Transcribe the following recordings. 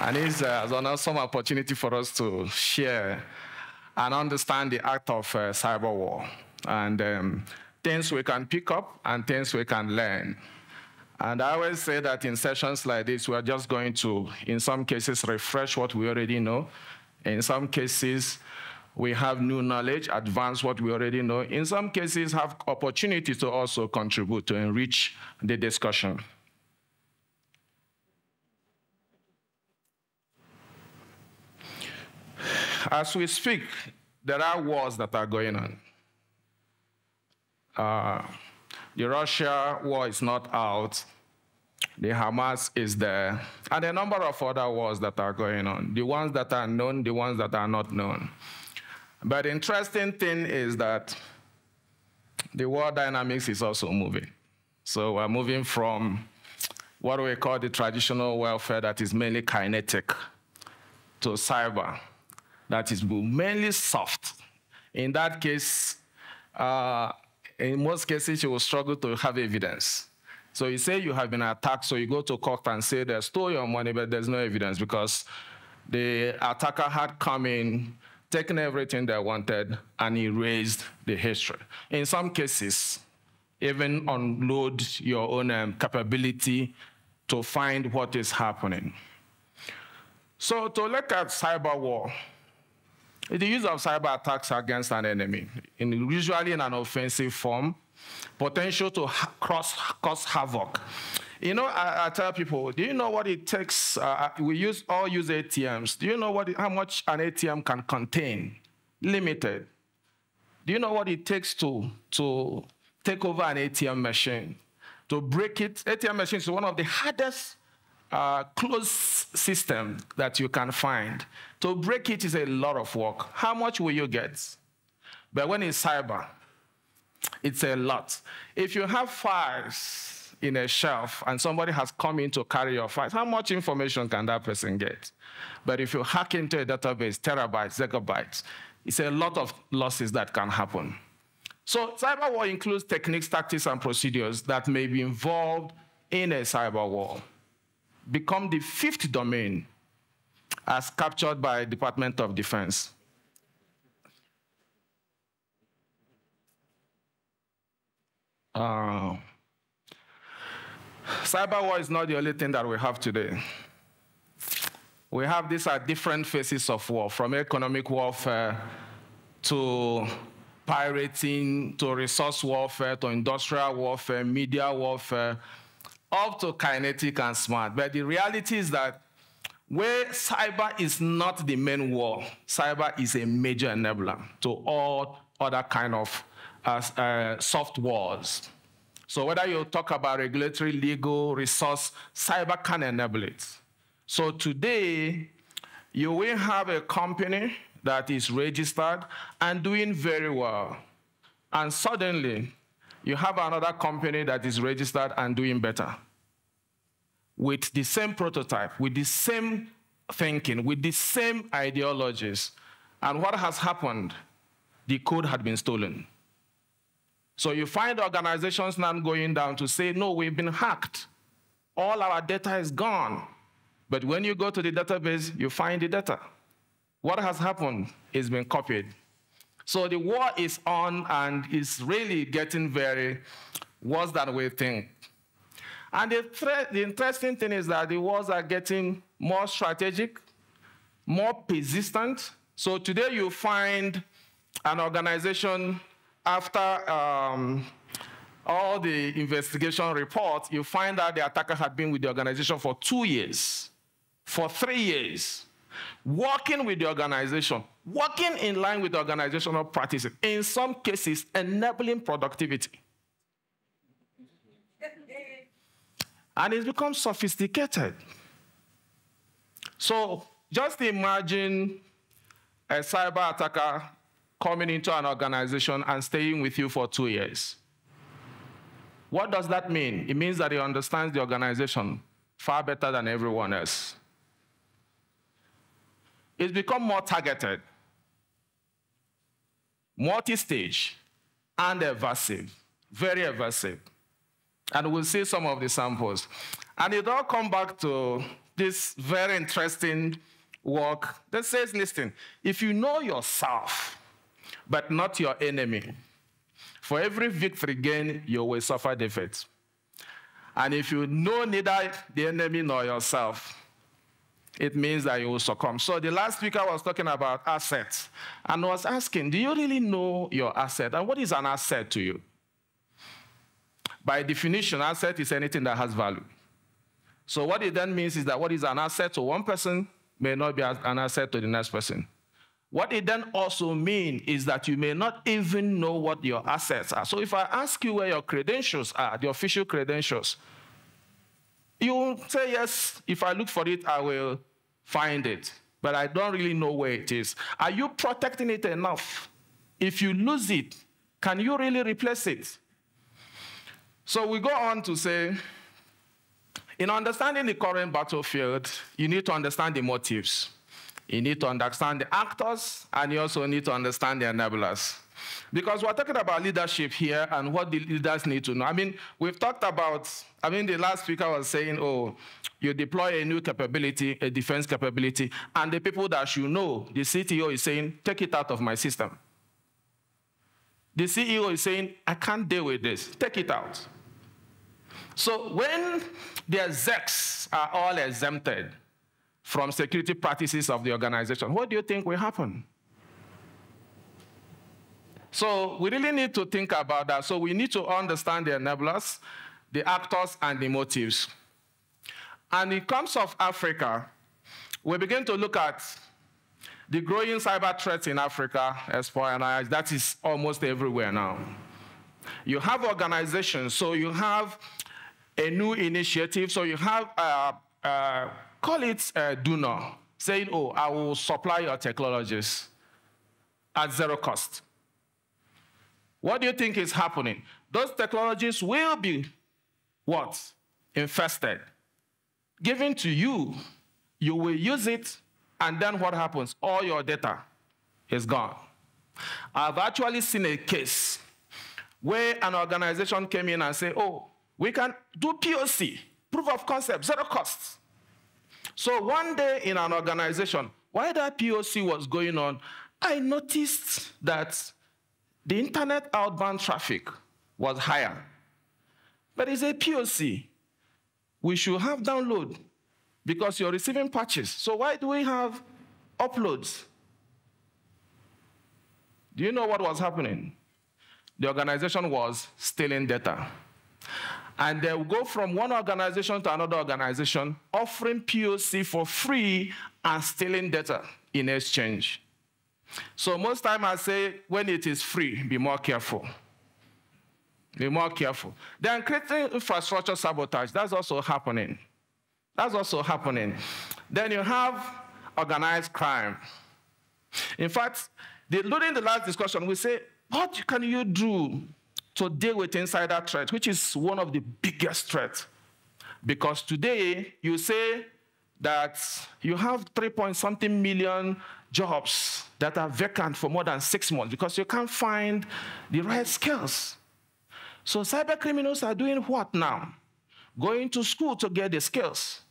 And it's an awesome opportunity for us to share and understand the art of cyber war, and things we can pick up and things we can learn. And I always say that in sessions like this, we're just going to, in some cases, refresh what we already know. In some cases, we have new knowledge, advance what we already know. In some cases, have opportunities to also contribute to enrich the discussion. As we speak, there are wars that are going on. The Russia war is not out. The Hamas is there. And a number of other wars that are going on. The ones that are known, the ones that are not known. But the interesting thing is that the war dynamics is also moving. So we're moving from what we call the traditional warfare that is mainly kinetic to cyber that is mainly soft. In that case, in most cases, you will struggle to have evidence. So you say you have been attacked, so you go to court and say they stole your money, but there's no evidence because the attacker had come in, taken everything they wanted, and erased the history. In some cases, even unload your own capability to find what is happening. So to look at cyber war, the use of cyber attacks against an enemy, usually in an offensive form, potential to cause havoc. You know, I tell people, do you know what it takes? We all use ATMs. Do you know how much an ATM can contain? Limited. Do you know what it takes to take over an ATM machine? To break it? ATM machine is one of the hardest closed system that you can find. To break it is a lot of work. How much will you get? But when it's cyber, it's a lot. If you have files in a shelf and somebody has come in to carry your files, how much information can that person get? But if you hack into a database, terabytes, zettabytes, it's a lot of losses that can happen. So cyber war includes techniques, tactics, and procedures that may be involved in a cyber war. Become the fifth domain as captured by Department of Defense. Cyber war is not the only thing that we have today. We have these different phases of war, from economic warfare to pirating, to resource warfare, to industrial warfare, media warfare, up to kinetic and smart. But the reality is that where cyber is not the main war, cyber is a major enabler to all other kind of soft wars. So whether you talk about regulatory, legal, resource, cyber can enable it. So today, you will have a company that is registered and doing very well. And suddenly, you have another company that is registered and doing better with the same prototype, with the same thinking, with the same ideologies. And what has happened? The code had been stolen. So you find organizations now going down to say, no, we've been hacked. All our data is gone. But when you go to the database, you find the data. What has happened is been copied. So the war is on, and it's really getting very worse than we think. And the interesting thing is that the wars are getting more strategic, more persistent. So today you find an organization, after all the investigation reports, you find out the attacker had been with the organization for 2 years, for 3 years, working with the organization, working in line with the organizational practices, in some cases, enabling productivity. And it's become sophisticated. So just imagine a cyber attacker coming into an organization and staying with you for 2 years. What does that mean? It means that he understands the organization far better than everyone else. It's become more targeted, multi-stage, and evasive, very evasive. And we'll see some of the samples. And it all comes back to this very interesting work that says, listen, if you know yourself, but not your enemy, for every victory gained, you will suffer defeat. And if you know neither the enemy nor yourself, it means that you will succumb. So the last speaker was talking about assets and was asking, do you really know your asset? And what is an asset to you? By definition, asset is anything that has value. So what it then means is that what is an asset to one person may not be an asset to the next person. What it then also means is that you may not even know what your assets are. So if I ask you where your credentials are, the official credentials, you will say, yes, if I look for it, I will find it. But I don't really know where it is. Are you protecting it enough? If you lose it, can you really replace it? So we go on to say, in understanding the current battlefield, you need to understand the motives. You need to understand the actors, and you also need to understand the enablers. Because we're talking about leadership here and what the leaders need to know. I mean, we've talked about, the last speaker was saying, oh, you deploy a new capability, a defense capability, and the people that you know, the CTO is saying, take it out of my system. The CEO is saying, I can't deal with this, take it out. So when the execs are all exempted from security practices of the organization, what do you think will happen? So we really need to think about that. So we need to understand the enablers, the actors, and the motives. And in terms of Africa, we begin to look at the growing cyber threats in Africa, espionage. That is almost everywhere now. You have organizations, so you have a new initiative. So you have, call it donor, saying, oh, I will supply your technologies at zero cost. What do you think is happening? Those technologies will be what? Infested. Given to you, you will use it, and then what happens? All your data is gone. I've actually seen a case where an organization came in and said, oh, we can do POC, proof of concept, zero costs. So one day in an organization, while that POC was going on, I noticed that the internet outbound traffic was higher. But it's a POC. We should have download because you're receiving patches. So why do we have uploads? Do you know what was happening? The organization was stealing data. And they will go from one organization to another organization, offering POC for free and stealing data in exchange. So most time I say, when it is free, be more careful. Be more careful. Then creating infrastructure sabotage, that's also happening. That's also happening. Then you have organized crime. In fact, during the last discussion, we say, what can you do to deal with insider threat, which is one of the biggest threats? Because today, you say that you have 3-point-something million jobs that are vacant for more than 6 months because you can't find the right skills. So cyber criminals are doing what now? Going to school to get the skills.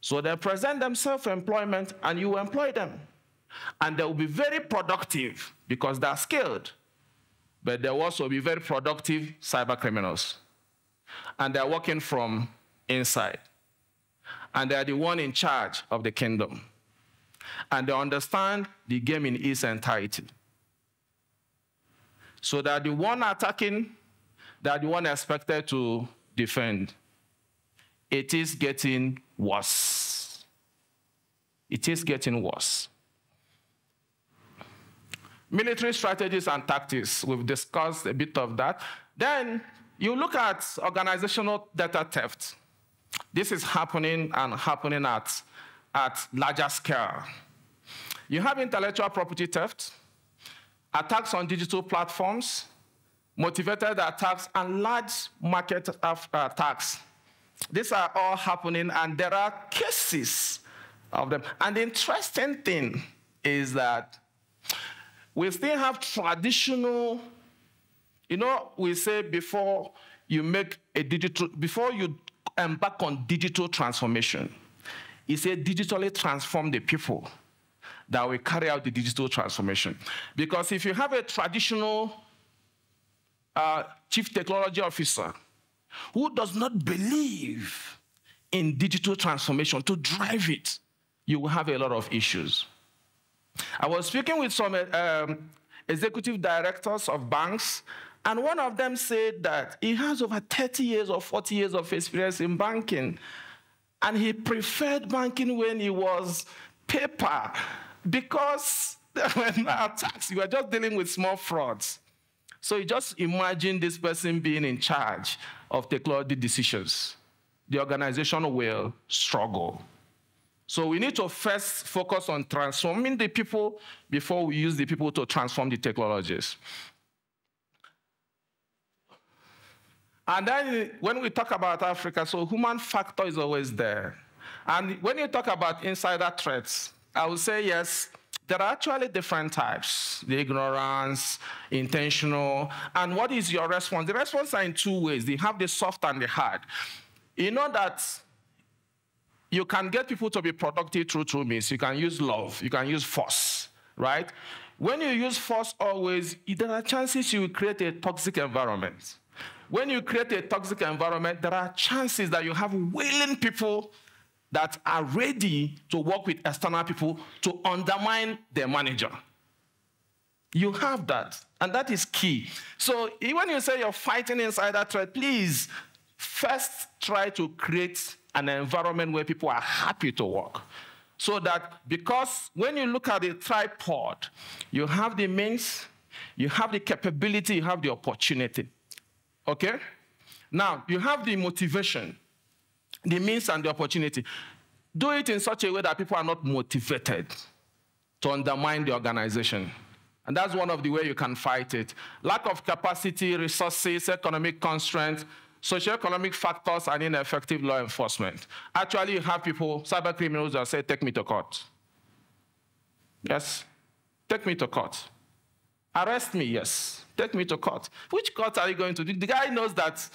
So they present themselves for employment, and you employ them. And they will be very productive because they're skilled. But they will also be very productive cyber criminals. And they're working from inside. And they're the one in charge of the kingdom. And they understand the game in its entirety. So they're the one attacking, they're the one expected to defend. It is getting worse. It is getting worse. Military strategies and tactics, we've discussed a bit of that. Then you look at organizational data theft. This is happening and happening at larger scale. You have intellectual property theft, attacks on digital platforms, motivated attacks, and large market attacks. These are all happening, and there are cases of them. And the interesting thing is that we still have traditional, we say before you embark on digital transformation, He said, digitally transform the people that will carry out the digital transformation. Because if you have a traditional chief technology officer who does not believe in digital transformation to drive it, you will have a lot of issues. I was speaking with some executive directors of banks, and one of them said that he has over 30 years or 40 years of experience in banking, and he preferred banking when he was paper because there were no attacks. You were just dealing with small frauds. So you just imagine this person being in charge of technology decisions. The organization will struggle. So we need to first focus on transforming the people before we use the people to transform the technologies. And then when we talk about Africa, so human factor is always there. And when you talk about insider threats, I would say yes, there are actually different types: the ignorance, intentional, and what is your response? The response are in two ways. They have the soft and the hard. You know that you can get people to be productive through two means. You can use love, you can use force, right? When you use force always, there are chances you will create a toxic environment. When you create a toxic environment, there are chances that you have willing people that are ready to work with external people to undermine their manager. You have that, and that is key. So when you say you're fighting insider threat, please first try to create an environment where people are happy to work. So that, because when you look at the tripod, you have the means, you have the capability, you have the opportunity. Okay? Now, you have the motivation, the means and the opportunity. Do it in such a way that people are not motivated to undermine the organization. And that's one of the ways you can fight it. Lack of capacity, resources, economic constraints, socioeconomic factors, and ineffective law enforcement. Actually, you have people, cyber criminals, that say, take me to court. Yes, take me to court. Arrest me, yes, take me to court. Which court are you going to do? The guy knows that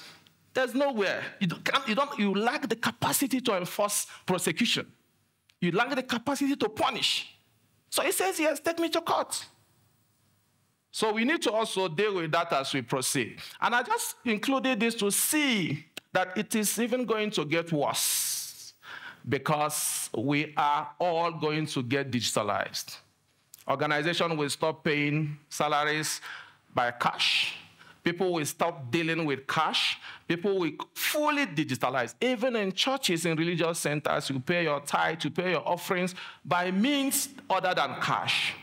there's nowhere. You lack the capacity to enforce prosecution. You lack the capacity to punish. So he says, yes, take me to court. So we need to also deal with that as we proceed. And I just included this to see that it is even going to get worse because we are all going to get digitalized. Organizations will stop paying salaries by cash. People will stop dealing with cash. People will fully digitalize. Even in churches, in religious centers, you pay your tithe, you pay your offerings by means other than cash.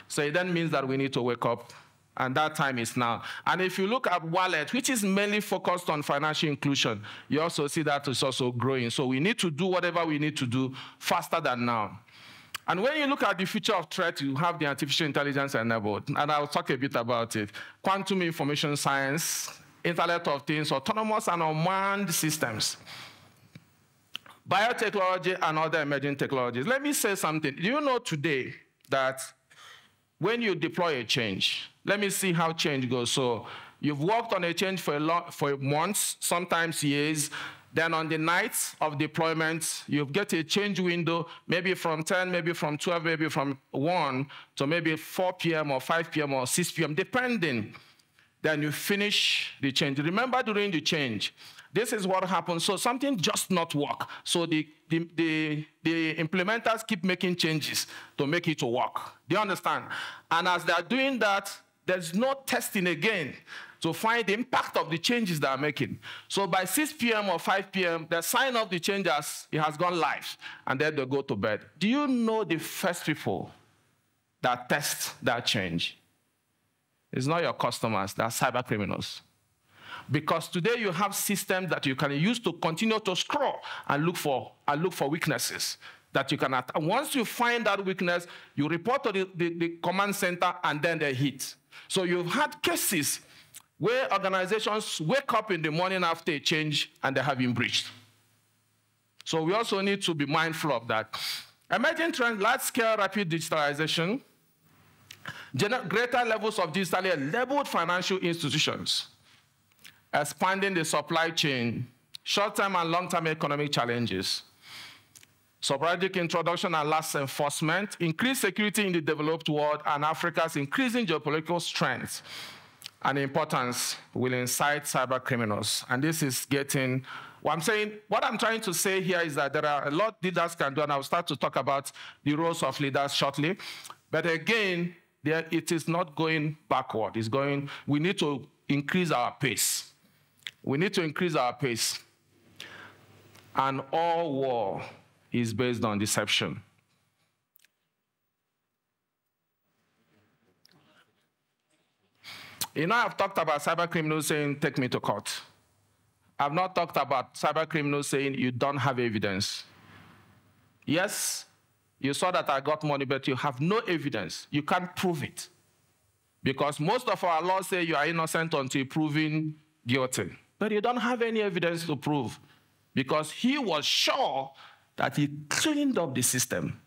So it then means that we need to wake up, and that time is now. And if you look at Wallet, which is mainly focused on financial inclusion, you also see that it's also growing. So we need to do whatever we need to do faster than now. And when you look at the future of threat, you have the artificial intelligence enabled, and I'll talk a bit about it. Quantum information science, Internet of Things, autonomous and unmanned systems, biotechnology, and other emerging technologies. Let me say something. Do you know today that when you deploy a change, let me see how change goes. So you've worked on a change for months, sometimes years. Then on the night of deployment, you get a change window, maybe from 10, maybe from 12, maybe from 1 to maybe 4 p.m. or 5 p.m. or 6 p.m., depending. Then you finish the change. Remember, during the change, this is what happens. So something just not work. So the implementers keep making changes to make it to work. Do you understand? And as they're doing that, there's no testing again to find the impact of the changes they are making. So by 6 p.m. or 5 p.m., they sign off the changes, it has gone live, and then they go to bed. Do you know the first people that test that change? It's not your customers, they're cyber criminals. Because today you have systems that you can use to continue to scroll and look for weaknesses that you can attack. Once you find that weakness, you report to the command center, and then they hit. So you've had cases where organizations wake up in the morning after a change and they have been breached. So we also need to be mindful of that. Emerging trends, large-scale rapid digitalization, greater levels of digitally enabled financial institutions, expanding the supply chain, short-term and long-term economic challenges. sporadic introduction and last enforcement, increased security in the developed world, and Africa's increasing geopolitical strength and importance will incite cyber criminals. And this is getting, what I'm trying to say here is that there are a lot leaders can do, and I'll start to talk about the roles of leaders shortly. But again, it is not going backward. It's going, we need to increase our pace. We need to increase our pace. And all war is based on deception. You know, I've talked about cyber criminals saying, take me to court. I've not talked about cyber criminals saying, you don't have evidence. Yes, you saw that I got money, but you have no evidence. You can't prove it. Because most of our laws say you are innocent until proven guilty. But you don't have any evidence to prove. Because he was sure that he cleaned up the system.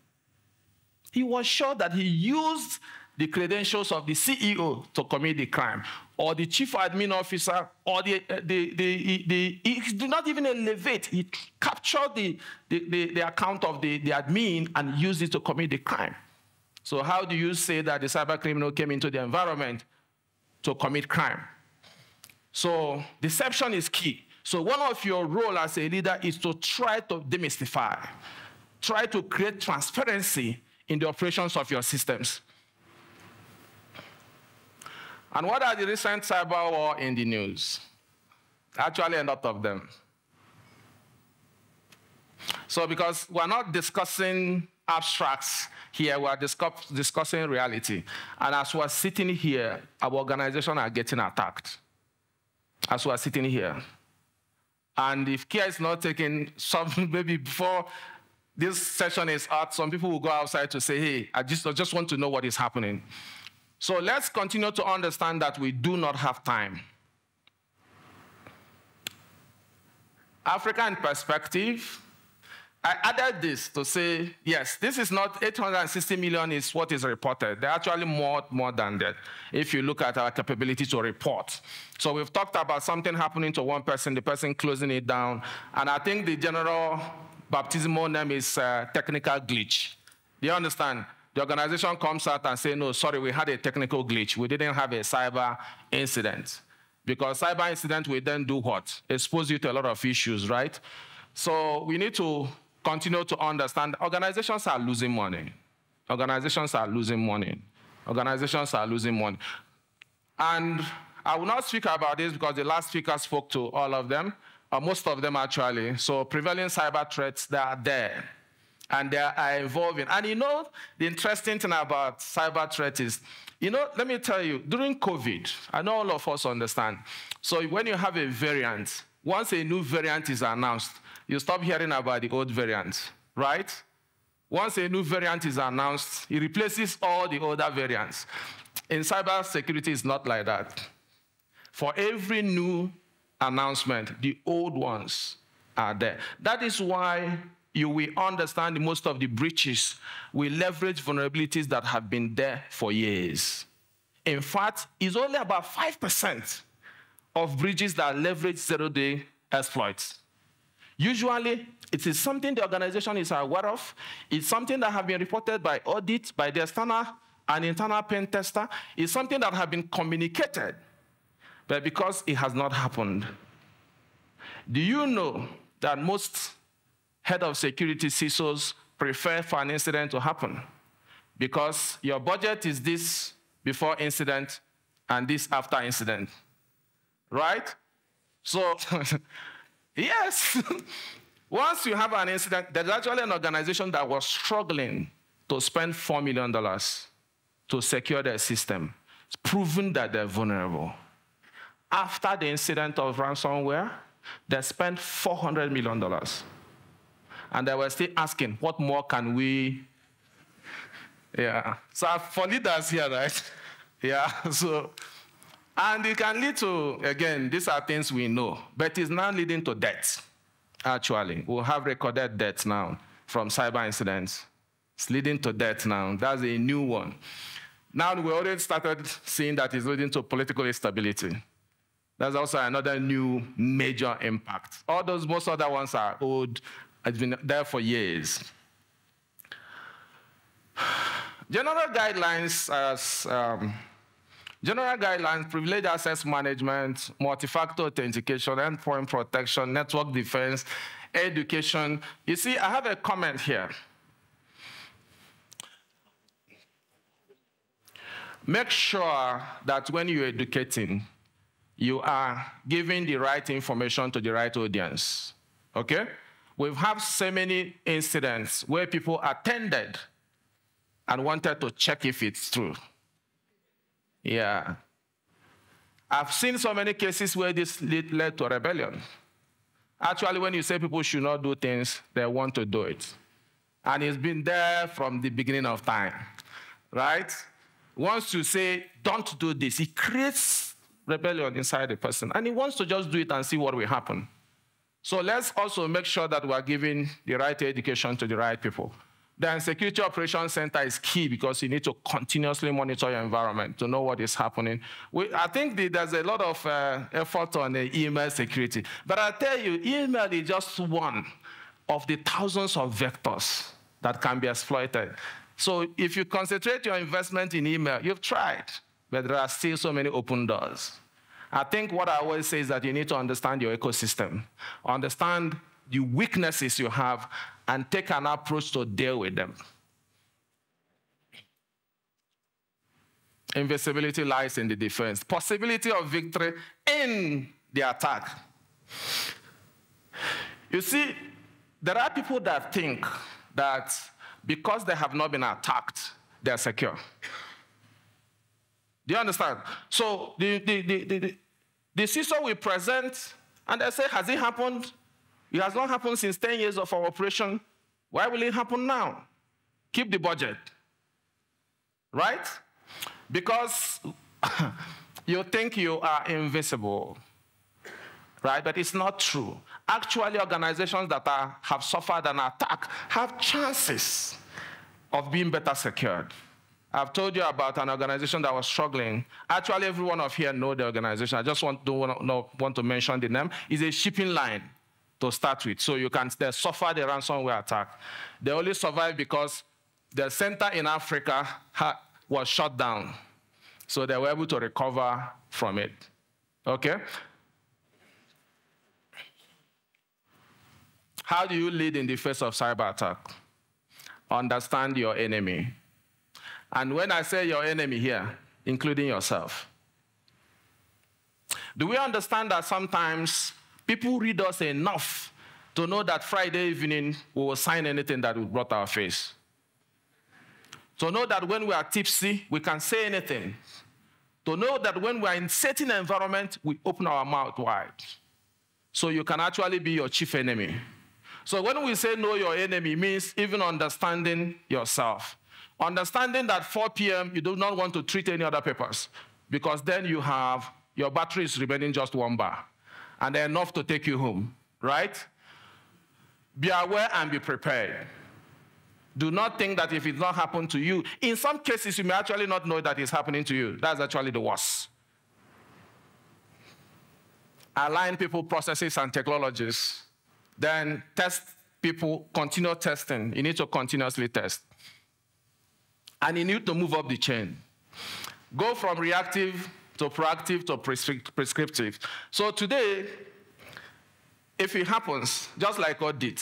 He was sure that he used the credentials of the CEO to commit the crime, or the chief admin officer, or he did not even elevate. He captured the account of the admin and used it to commit the crime. So how do you say that the cyber criminal came into the environment to commit crime? So deception is key. So one of your roles as a leader is to try to demystify, try to create transparency in the operations of your systems. And what are the recent cyber war in the news? Actually, a lot of them. So because we're not discussing abstracts here, we're discussing reality. And as we're sitting here, our organizations are getting attacked. As we're sitting here. And if care is not taken, maybe before this session is out, some people will go outside to say, hey, I just want to know what is happening. So let's continue to understand that we do not have time. Africa in perspective, I added this to say, yes, this is not 860 million is what is reported. They're actually more than that, if you look at our capability to report. So we've talked about something happening to one person, the person closing it down, and I think the general baptismal name is technical glitch. Do you understand? The organization comes out and says, no, sorry, we had a technical glitch. We didn't have a cyber incident. Because cyber incident will then do what? Expose you to a lot of issues, right? So we need to continue to understand organizations are losing money. Organizations are losing money. Organizations are losing money. And I will not speak about this because the last speaker spoke to all of them, or most of them actually. So prevailing cyber threats, they are there. And they are evolving. And you know, the interesting thing about cyber threat is, you know, let me tell you, during COVID, I know all of us understand. So when you have a variant, once a new variant is announced, you stop hearing about the old variant, right? Once a new variant is announced, it replaces all the older variants. In cybersecurity, it's not like that. For every new announcement, the old ones are there. That is why you will understand most of the breaches will leverage vulnerabilities that have been there for years. In fact, it's only about 5% of breaches that leverage zero-day exploits. Usually, it is something the organization is aware of. It's something that has been reported by audit, by the external and internal pen tester. It's something that has been communicated, but because it has not happened. Do you know that most head of security CISOs prefer for an incident to happen? Because your budget is this before incident and this after incident, right? So, yes. Once you have an incident, there's actually an organization that was struggling to spend $4 million to secure their system. It's proven that they're vulnerable. After the incident of ransomware, they spent $400 million. And they were still asking, what more can we? Yeah. So for leaders here, right? Yeah. So, and it can lead to, again, these are things we know, but it's now leading to deaths, actually. We'll have recorded deaths now from cyber incidents. It's leading to death now. That's a new one. Now we already started seeing that it's leading to political instability. That's also another new major impact. All those, most other ones are old. It's been there for years. General guidelines privilege access management, multi-factor authentication, endpoint protection, network defense, education. You see, I have a comment here. Make sure that when you're educating, you are giving the right information to the right audience, okay? We've had so many incidents where people attended and wanted to check if it's true. Yeah. I've seen so many cases where this led to rebellion. Actually, when you say people should not do things, they want to do it. And it's been there from the beginning of time, right? Once you say, don't do this, it creates rebellion inside the person. And he wants to just do it and see what will happen. So let's also make sure that we're giving the right education to the right people. Then Security Operations Center is key because you need to continuously monitor your environment to know what is happening. I think there's a lot of effort on the email security. But I tell you, email is just one of the thousands of vectors that can be exploited. So if you concentrate your investment in email, you've tried, but there are still so many open doors. I think what I always say is that you need to understand your ecosystem, understand the weaknesses you have, and take an approach to deal with them. Invisibility lies in the defense. Possibility of victory in the attack. You see, there are people that think that because they have not been attacked, they're secure. Do you understand? So the CISO will present, and they say, has it happened? It has not happened since 10 years of our operation. Why will it happen now? Keep the budget, right? Because you think you are invisible, right? But it's not true. Actually, organizations that have suffered an attack have chances of being better secured. I've told you about an organization that was struggling. Actually, every one of here know the organization. I just want to mention the name. It's a shipping line to start with. So they suffered a ransomware attack. They only survived because the center in Africa was shut down. So they were able to recover from it. Okay? How do you lead in the face of cyber attack? Understand your enemy. And when I say your enemy here, including yourself. Do we understand that sometimes people read us enough to know that Friday evening we will sign anything that will blot our face? To know that when we are tipsy, we can say anything. To know that when we are in certain environment, we open our mouth wide. So you can actually be your chief enemy. So when we say know your enemy, means even understanding yourself. Understanding that 4 p.m. you do not want to treat any other papers because then your battery is remaining just 1 bar and they're enough to take you home, right? Be aware and be prepared. Do not think that if it's not happened to you, in some cases you may actually not know that it's happening to you. That's actually the worst. Align people, processes, and technologies. Then test people, continue testing. You need to continuously test. And you need to move up the chain. Go from reactive to proactive to prescriptive. So today, if it happens, just like God did.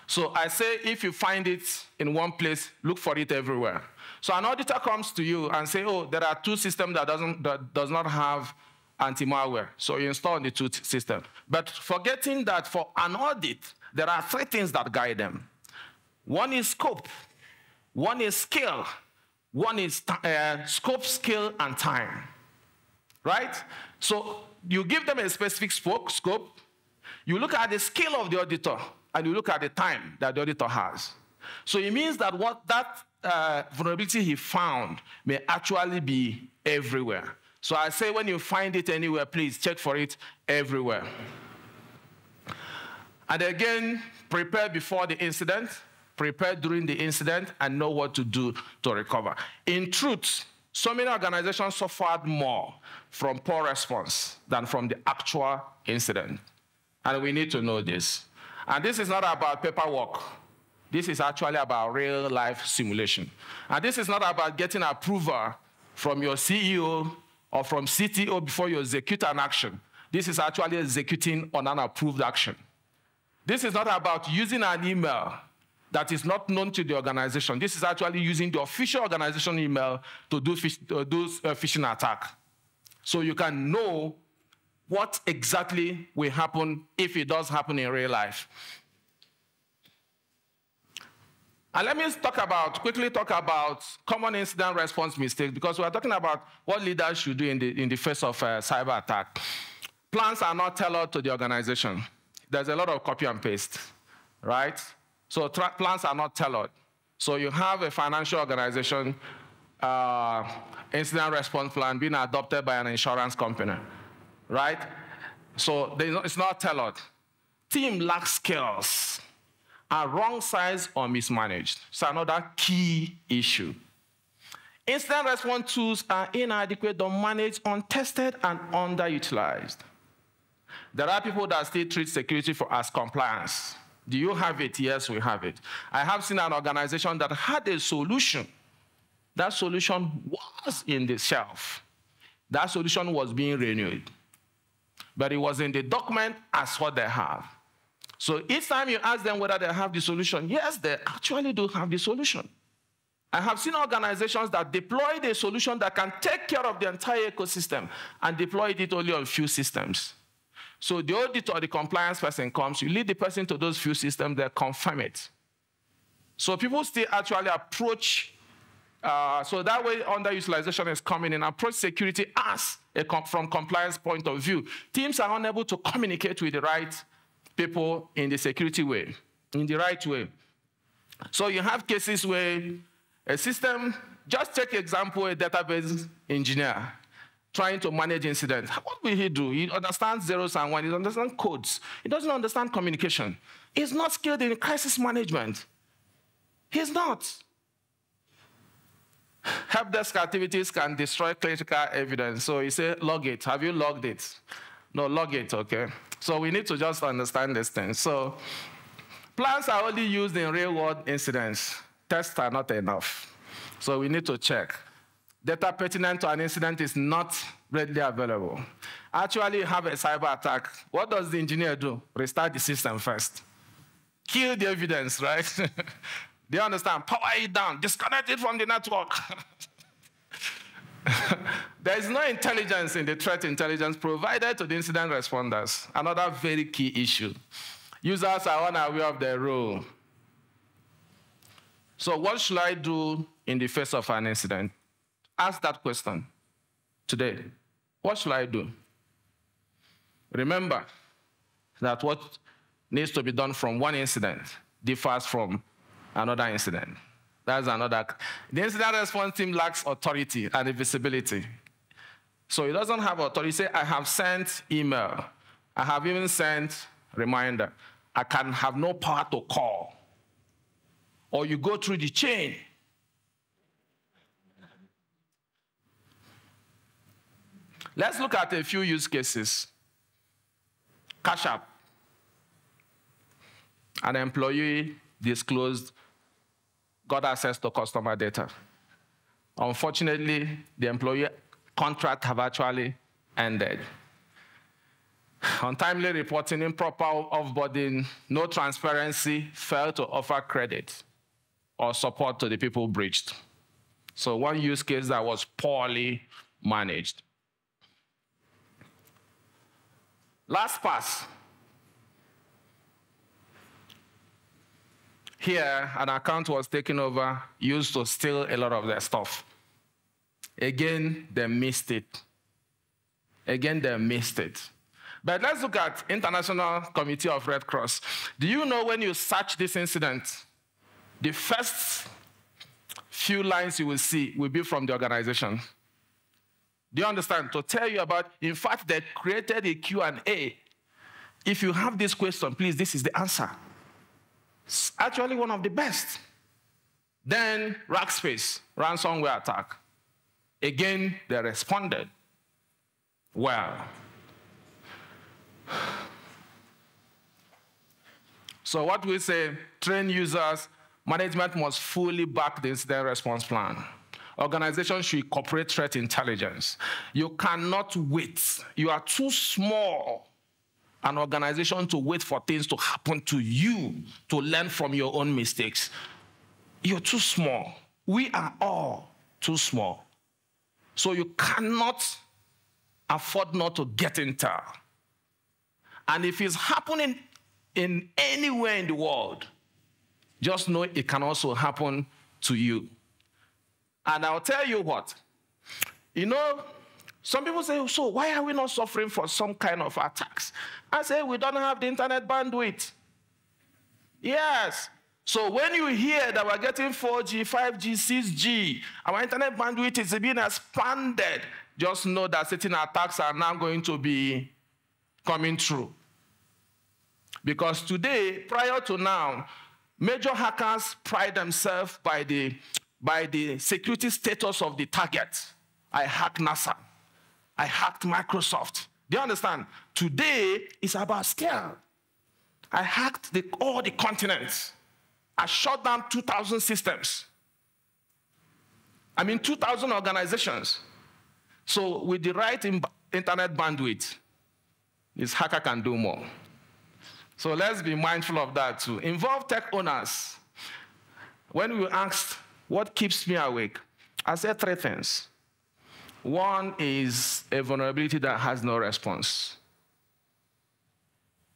So I say if you find it in one place, look for it everywhere. So an auditor comes to you and say, oh, there are 2 systems that does not have anti-malware. So you install the 2 systems. But forgetting that for an audit, there are 3 things that guide them. One is scope. One is scale. One is scope, scale, and time, right? So you give them a specific scope, you look at the scale of the auditor, and you look at the time that the auditor has. So it means that that vulnerability he found may actually be everywhere. So I say when you find it anywhere, please check for it everywhere. And again, prepare before the incident, prepare during the incident, and know what to do to recover. In truth, so many organizations suffered more from poor response than from the actual incident. And we need to know this. And this is not about paperwork. This is actually about real-life simulation. And this is not about getting approval from your CEO or from CTO before you execute an action. This is actually executing on an approved action. This is not about using an email that is not known to the organization. This is actually using the official organization email to do phishing attack. So you can know what exactly will happen if it does happen in real life. And let me quickly talk about common incident response mistakes, because we're talking about what leaders should do in the face of a cyber attack. Plans are not tailored to the organization. There's a lot of copy and paste, right? So plans are not tailored. So you have a financial organization incident response plan being adopted by an insurance company, right? So it's not tailored. Team lacks skills, are wrong size or mismanaged. It's another key issue. Incident response tools are inadequate, unmanaged, untested, and underutilized. There are people that still treat security as compliance. Do you have it? Yes, we have it. I have seen an organization that had a solution. That solution was in the shelf. That solution was being renewed. But it was in the document as what they have. So each time you ask them whether they have the solution, yes, they actually do have the solution. I have seen organizations that deploy a solution that can take care of the entire ecosystem and deploy it only on few systems. So the audit or the compliance person comes, you lead the person to those few systems, they confirm it. So people still actually approach, so that way underutilization is coming in, approach security from compliance point of view. Teams are unable to communicate with the right people in the security way, in the right way. So you have cases where a system, just take example, a database engineer trying to manage incidents. What will he do? He understands zeros and ones, he understands codes. He doesn't understand communication. He's not skilled in crisis management. He's not. Help desk activities can destroy critical evidence. So he said, log it. Have you logged it? No, log it, okay. So we need to just understand this thing. So plans are only used in real-world incidents. Tests are not enough. So we need to check. Data pertinent to an incident is not readily available. Actually, you have a cyber attack. What does the engineer do? Restart the system first. Kill the evidence, right? Do you understand? Power it down. Disconnect it from the network. There is no intelligence in the threat intelligence provided to the incident responders. Another very key issue. Users are unaware of their role. So what should I do in the face of an incident? Ask that question today. What should I do? Remember that what needs to be done from one incident differs from another incident. That's another. The incident response team lacks authority and visibility. So it doesn't have authority. Say, I have sent email. I have even sent reminder. I can have no power to call. Or you go through the chain. Let's look at a few use cases. Cash App. An employee disclosed, got access to customer data. Unfortunately, the employee contract have actually ended. Untimely reporting, improper offboarding, no transparency, failed to offer credit or support to the people breached. So one use case that was poorly managed. LastPass. Here, an account was taken over, used to steal a lot of their stuff. Again, they missed it. Again, they missed it. But let's look at International Committee of Red Cross. Do you know when you search this incident, the first few lines you will see will be from the organization? Do you understand? To tell you about, in fact, they created a Q&A. If you have this question, please, this is the answer. It's actually one of the best. Then Rackspace, ransomware attack. Again, they responded well. So what we say, train users, Management must fully back the incident response plan. Organizations should incorporate threat intelligence. You cannot wait. You are too small an organization to wait for things to happen to you to learn from your own mistakes. You're too small. We are all too small. So you cannot afford not to get intel. And if it's happening in anywhere in the world, just know it can also happen to you. And I'll tell you what, some people say, so why are we not suffering for some kind of attacks? I say, we don't have the internet bandwidth. Yes. So when you hear that we're getting 4G, 5G, 6G, our internet bandwidth is being expanded, just know that certain attacks are now going to be coming through. Because today, prior to now, major hackers pride themselves by the security status of the target. I hacked NASA. I hacked Microsoft. Do you understand? Today, it's about scale. I hacked all the continents. I shut down 2,000 systems. 2,000 organizations. So with the right internet bandwidth, this hacker can do more. So let's be mindful of that too. Involve tech owners. When we asked, what keeps me awake? I said 3 things. One is a vulnerability that has no response.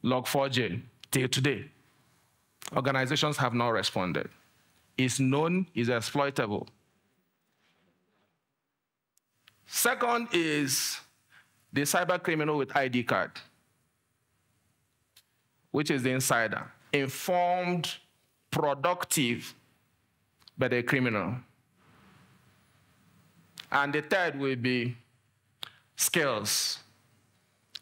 Log4j, till today. Organizations have not responded. It's known, it's exploitable. Second is the cyber criminal with ID card, which is the insider. Informed, productive, but a criminal. And the third will be skills.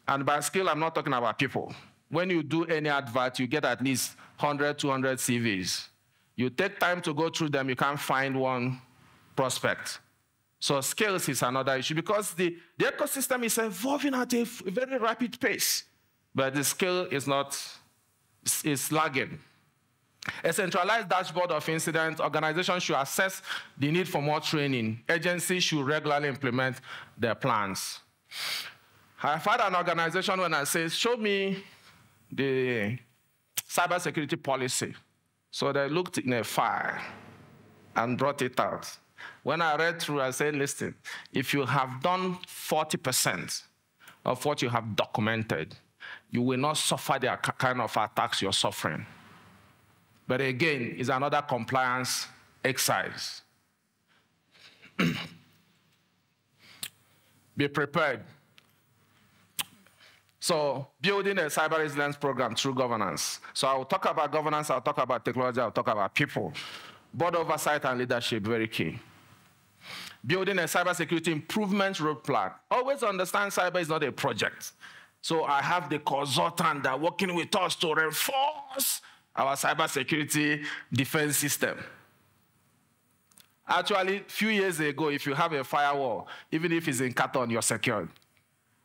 And by skill, I'm not talking about people. When you do any advert, you get at least 100, 200 CVs. You take time to go through them, you can't find one prospect. So skills is another issue because the ecosystem is evolving at a very rapid pace, but the skill is lagging. A centralized dashboard of incidents, organizations should assess the need for more training. Agencies should regularly implement their plans. I've had an organization when I say, show me the cybersecurity policy. So they looked in a file and brought it out. When I read through, I said, listen, if you have done 40% of what you have documented, you will not suffer the kind of attacks you're suffering. But again, it's another compliance exercise. Be prepared. So building a cyber resilience program through governance. So I'll talk about governance, I'll talk about technology, I'll talk about people. Board oversight and leadership, very key. Building a cybersecurity improvement road plan. Always understand cyber is not a project. So I have the consultant that are working with us to reinforce our cybersecurity defense system. Actually, a few years ago, if you have a firewall, even if it's in carton, you're secured.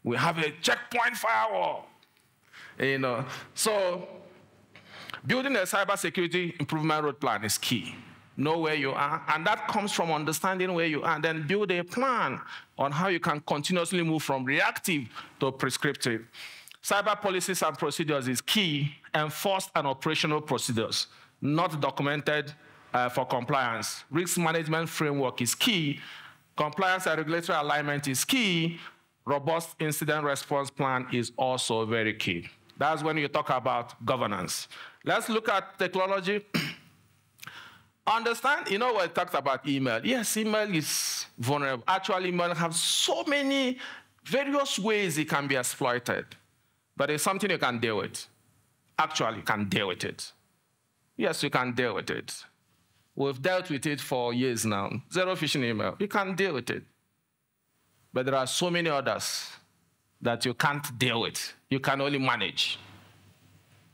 We have a checkpoint firewall. So building a cybersecurity improvement road plan is key. Know where you are, and that comes from understanding where you are, and then build a plan on how you can continuously move from reactive to prescriptive. Cyber policies and procedures is key. Enforced and operational procedures, not documented for compliance. Risk management framework is key. Compliance and regulatory alignment is key. Robust incident response plan is also very key. That's when you talk about governance. Let's look at technology. Understand, we talked about email. Yes, email is vulnerable. Actually, email has so many various ways it can be exploited. But it's something you can deal with. Actually, you can deal with it. Yes, you can deal with it. We've dealt with it for years now. Zero phishing email, you can deal with it. But there are so many others that you can't deal with. You can only manage.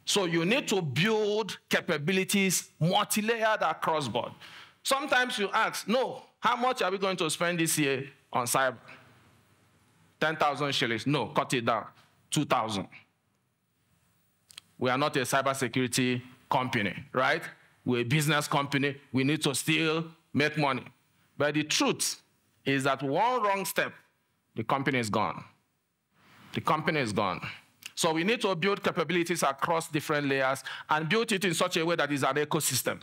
So you need to build capabilities multi-layered across board. Sometimes you ask, no, how much are we going to spend this year on cyber? 10,000 shillings. No, cut it down. 2,000. We are not a cybersecurity company, right? we're a business company, we need to still make money. But the truth is that one wrong step, the company is gone. The company is gone. So we need to build capabilities across different layers and build it in such a way that is an ecosystem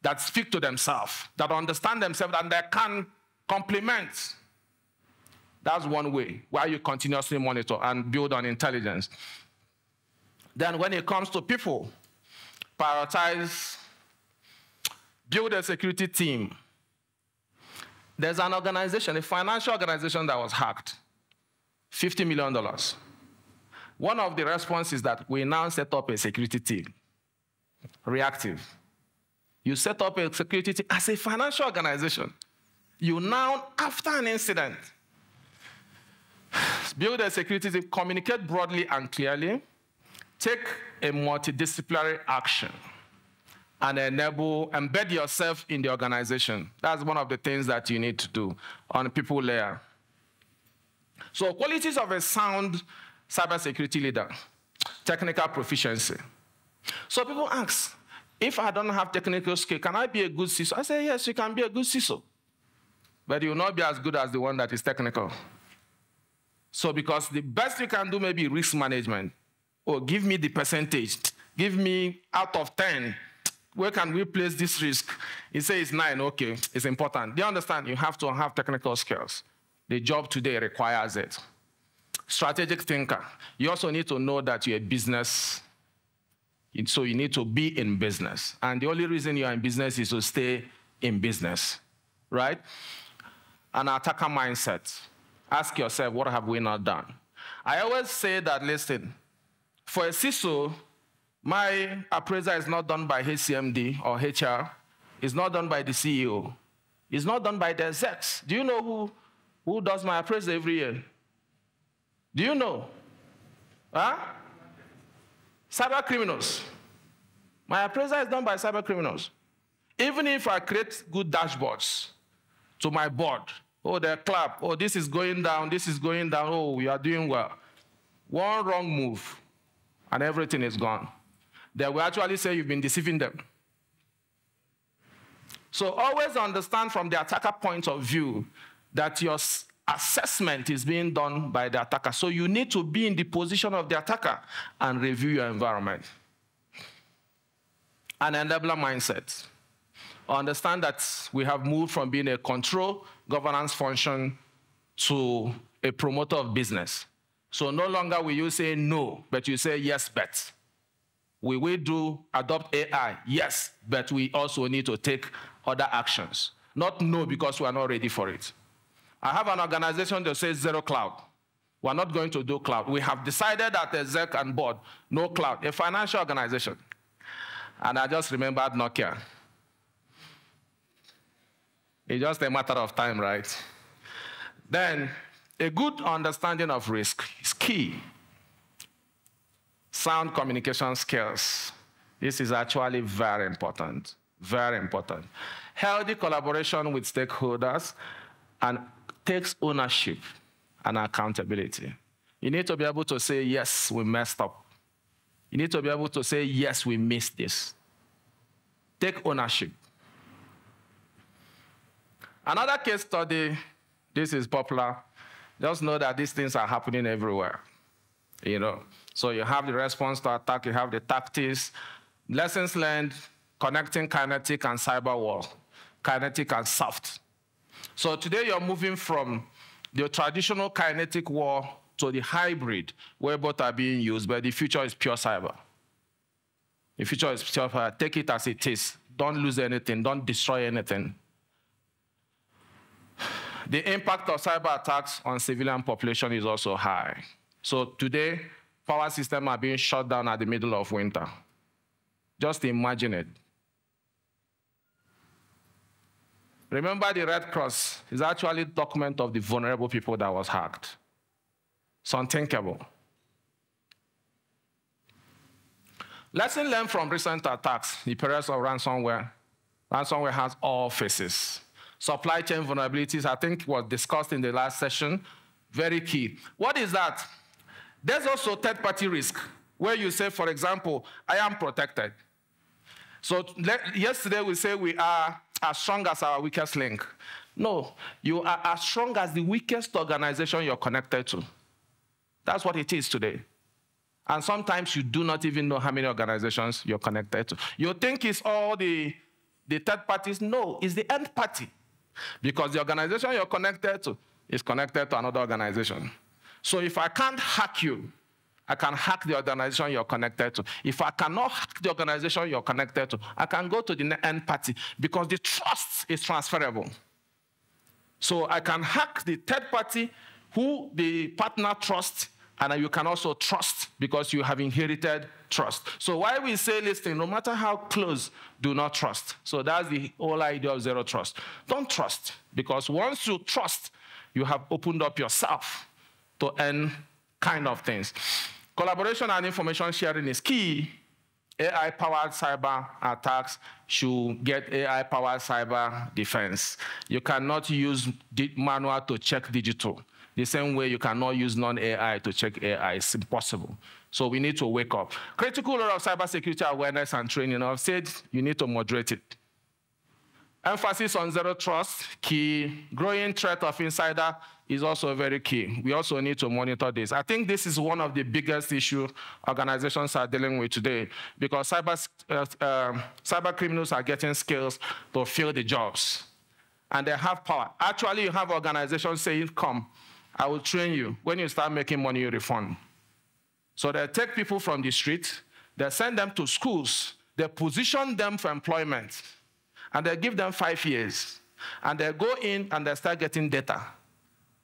that speak to themselves, that understand themselves, and that can complement. That's one way where you continuously monitor and build on intelligence. Then when it comes to people, prioritize, build a security team. There's an organization, a financial organization that was hacked, $50 million. One of the responses is that we now set up a security team, reactive. You set up a security team as a financial organization. You now, after an incident, build a security team, communicate broadly and clearly, take a multidisciplinary action, and embed yourself in the organization. That's one of the things that you need to do on the people layer. So qualities of a sound cybersecurity leader: technical proficiency. So people ask, if I don't have technical skill, can I be a good CISO? I say, yes, you can be a good CISO, but you will not be as good as the one that is technical. So because the best you can do may be risk management. Or give me the percentage. Give me out of 10. Where can we place this risk? He says it's 9, okay, it's important. Do you understand? You have to have technical skills. The job today requires it. Strategic thinker. You also need to know that you're a business, so you need to be in business. And the only reason you're in business is to stay in business, right? An attacker mindset. Ask yourself, what have we not done? I always say that, listen, for a CISO, my appraisal is not done by HCMD or HR. It's not done by the CEO. It's not done by the execs. Do you know who does my appraisal every year? Do you know? Huh? Cyber criminals. My appraisal is done by cyber criminals. Even if I create good dashboards to my board, oh, they clap, oh, this is going down, oh, you are doing well. One wrong move, and everything is gone. They will actually say you've been deceiving them. So always understand from the attacker point of view that your assessment is being done by the attacker. So you need to be in the position of the attacker and review your environment. An enabler mindset. Understand that we have moved from being a control governance function to a promoter of business. So no longer will you say no, but you say yes, but. We will adopt AI, yes, but we also need to take other actions. Not no because we are not ready for it. I have an organization that says zero cloud. We're not going to do cloud. We have decided at exec and board, no cloud, a financial organization. And I just remembered Nokia. It's just a matter of time, right? Then, a good understanding of risk is key. Sound communication skills. This is actually very important, very important. Healthy collaboration with stakeholders and takes ownership and accountability. You need to be able to say, yes, we messed up. You need to be able to say, yes, we missed this. Take ownership. Another case study, this is popular. Just know that these things are happening everywhere. You know, so you have the response to attack, you have the tactics, lessons learned, connecting kinetic and cyber war, kinetic and soft. So today you're moving from the traditional kinetic war to the hybrid, where both are being used, but the future is pure cyber. The future is pure cyber. Take it as it is. Don't lose anything. Don't destroy anything. The impact of cyber attacks on civilian population is also high. So today, power systems are being shut down at the middle of winter. Just imagine it. Remember, the Red Cross is actually a document of the vulnerable people that was hacked. It's unthinkable. Lesson learned from recent attacks, the perils of ransomware. Ransomware has all faces. Supply chain vulnerabilities, I think, was discussed in the last session. Very key. What is that? There's also third-party risk, where you say, for example, I am protected. So yesterday we say we are as strong as our weakest link. No, you are as strong as the weakest organization you're connected to. That's what it is today. And sometimes you do not even know how many organizations you're connected to. You think it's all the third parties. No, it's the end party. Because the organization you're connected to is connected to another organization. So if I can't hack you, I can hack the organization you're connected to. If I cannot hack the organization you're connected to, I can go to the end party because the trust is transferable. So I can hack the third party who the partner trusts, and you can also trust because you have inherited trust. So why we say, listen, no matter how close, do not trust. So that's the whole idea of zero trust. Don't trust, because once you trust, you have opened up yourself to earn kind of things. Collaboration and information sharing is key. AI-powered cyber attacks should get AI-powered cyber defense. You cannot use manual to check digital. The same way you cannot use non-AI to check AI. It's impossible. So we need to wake up. Critical role of cybersecurity awareness and training. I've said you need to moderate it. Emphasis on zero trust, key. Growing threat of insider is also very key. We also need to monitor this. I think this is one of the biggest issues organizations are dealing with today, because cyber criminals are getting skills to fill the jobs. And they have power. Actually, you have organizations saying, come, I will train you. When you start making money, you refund. So they take people from the street, they send them to schools, they position them for employment, and they give them 5 years. And they go in and they start getting data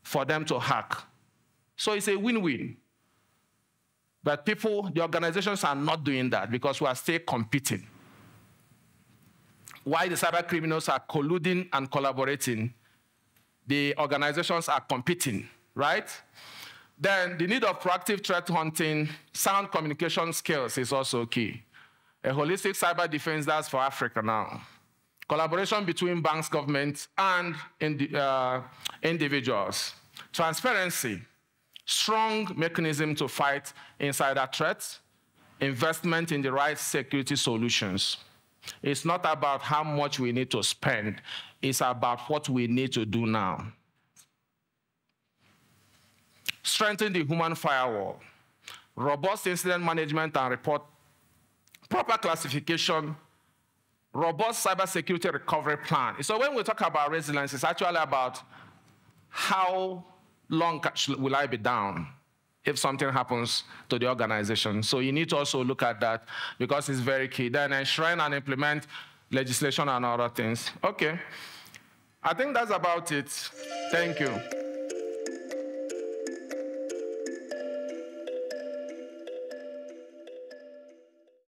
for them to hack. So it's a win-win. But the organizations are not doing that because we are still competing. While the cyber criminals are colluding and collaborating, the organizations are competing, right? Then the need of proactive threat hunting, sound communication skills is also key. A holistic cyber defense, that's for Africa now. Collaboration between banks, governments, and individuals. Transparency, strong mechanism to fight insider threats, investment in the right security solutions. It's not about how much we need to spend. It's about what we need to do now. Strengthen the human firewall. Robust incident management and report, proper classification, robust cybersecurity recovery plan. So when we talk about resilience, it's actually about how long will I be down if something happens to the organization. So you need to also look at that because it's very key. Then enshrine and implement legislation and other things. Okay, I think that's about it. Thank you.